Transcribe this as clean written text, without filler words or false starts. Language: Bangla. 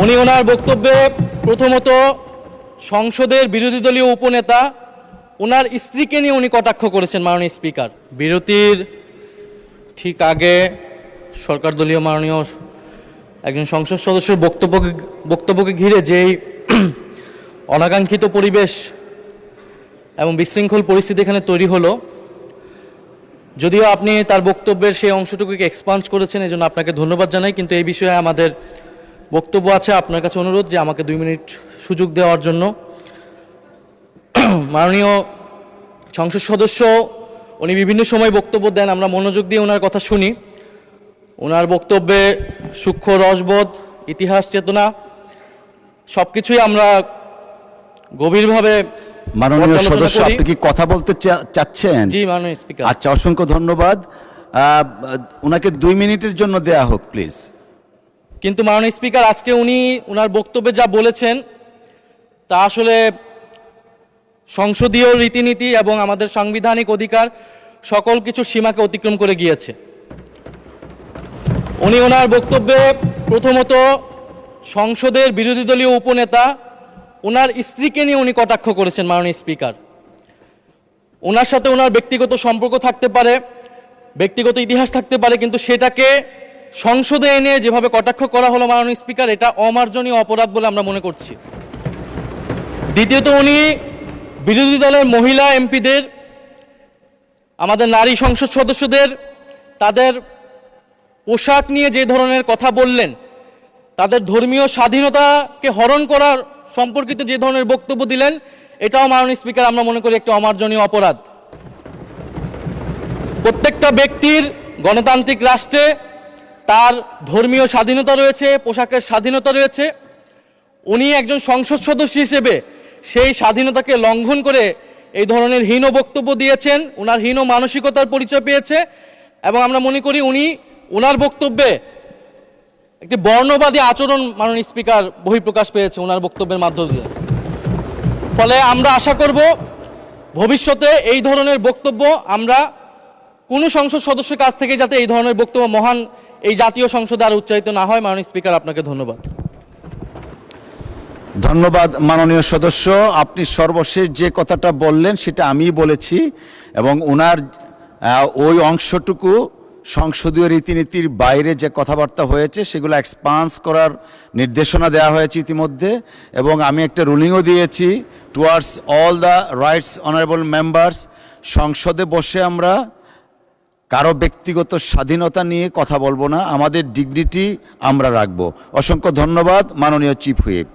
উনি ওনার বক্তব্যে প্রথমত সংসদের বিরোধী দলীয় উপনেতা ওনার স্ত্রীকে নিয়ে উনি কটাক্ষ করেছেন মাননীয় স্পিকার। বিরতির ঠিক আগে সরকার দলীয় মাননীয় একজন সংসদ সদস্যের বক্তব্যকে ঘিরে যেই অনাকাঙ্ক্ষিত পরিবেশ এবং বিশৃঙ্খল পরিস্থিতি এখানে তৈরি হলো, যদিও আপনি তার বক্তব্যের সেই অংশটুকুকে এক্সপান্স করেছেন, এই জন্য আপনাকে ধন্যবাদ জানাই, কিন্তু এই বিষয়ে আমাদের বক্তব্য আছে। আপনার কাছে অনুরোধ যে আমাকে 2 মিনিট সুযোগ দেওয়ার জন্য। মাননীয় সংসদ সদস্য উনি বিভিন্ন সময় বক্তব্য দেন, আমরা মনোযোগ দিয়ে ওনার কথা শুনি। ওনার বক্তব্যে সূক্ষ্ম রসবোধ, ইতিহাস চেতনা সবকিছুই আমরা গভীরভাবে। মাননীয় সদস্য, আপনি কি কথা বলতে চাচ্ছেন? জি মাননীয় স্পিকার। আচ্ছা, অসংখ্য ধন্যবাদ। ওনাকে 2 মিনিটের জন্য দেয়া হোক প্লিজ। কিন্তু মাননীয় স্পিকার, আজকে উনি ওনার বক্তব্যে যা বলেছেন তা আসলে সংসদীয় রীতিনীতি এবং আমাদের সাংবিধানিক অধিকার সকল কিছু সীমাকে অতিক্রম করে গিয়েছে। উনি ওনার বক্তব্যে প্রথমত সংসদের বিরোধী দলীয় উপনেতা ওনার স্ত্রীকে নিয়ে উনি কটাক্ষ করেছেন মাননীয় স্পিকার। ওনার সাথে ওনার ব্যক্তিগত সম্পর্ক থাকতে পারে, ব্যক্তিগত ইতিহাস থাকতে পারে, কিন্তু সেটাকে সংসদে এনে যেভাবে কটাক্ষ করা হলো মাননীয় স্পিকার, এটা অমার্জনীয় অপরাধ বলে আমরা মনে করছি। দ্বিতীয়ত, উনি বিরোধী দলের মহিলা এমপিদের, আমাদের নারী সংসদ সদস্যদের তাদের পোশাক নিয়ে যে ধরনের কথা বললেন, তাদের ধর্মীয় স্বাধীনতাকে হরণ করার সম্পর্কিত যে ধরনের বক্তব্য দিলেন, এটাও মাননীয় স্পিকার আমরা মনে করি একটি অমার্জনীয় অপরাধ। প্রত্যেকটা ব্যক্তির গণতান্ত্রিক রাষ্ট্রে তার ধর্মীয় স্বাধীনতা রয়েছে, পোশাকের স্বাধীনতা রয়েছে। উনি একজন সংসদ সদস্য হিসেবে সেই স্বাধীনতাকে লঙ্ঘন করে এই ধরনের হীন বক্তব্য দিয়েছেন, ওনার হীন মানসিকতার পরিচয় পেয়েছে, এবং আমরা মনে করি উনি ওনার বক্তব্যে একটি বর্ণবাদী আচরণ মাননীয় স্পিকার বহিঃপ্রকাশ পেয়েছে ওনার বক্তব্যের মাধ্যম দিয়ে। ফলে আমরা আশা করব ভবিষ্যতে এই ধরনের বক্তব্য আমরা কোনো সংসদ সদস্যের কাছ থেকে যাতে এই ধরনের বক্তব্য মহান এই জাতীয় সংসদে আর উচ্চারিত না হয়। মাননীয় স্পিকার, আপনাকে ধন্যবাদ। ধন্যবাদ মাননীয় সদস্য। আপনি সর্বশেষ যে কথাটা বললেন সেটা আমিই বলেছি, এবং ওনার ওই অংশটুকু সংসদীয় রীতিনীতির বাইরে যে কথাবার্তা হয়েছে সেগুলো এক্সপান্স করার নির্দেশনা দেওয়া হয়েছে ইতিমধ্যে, এবং আমি একটা রুলিংও দিয়েছি towards all the rights honourable members. সংসদে বসে আমরা কারো ব্যক্তিগত স্বাধীনতা নিয়ে কথা বলবো না, আমাদের ডিগনিটি আমরা রাখবো। অসংখ্য ধন্যবাদ মাননীয় চিফ হুইপ।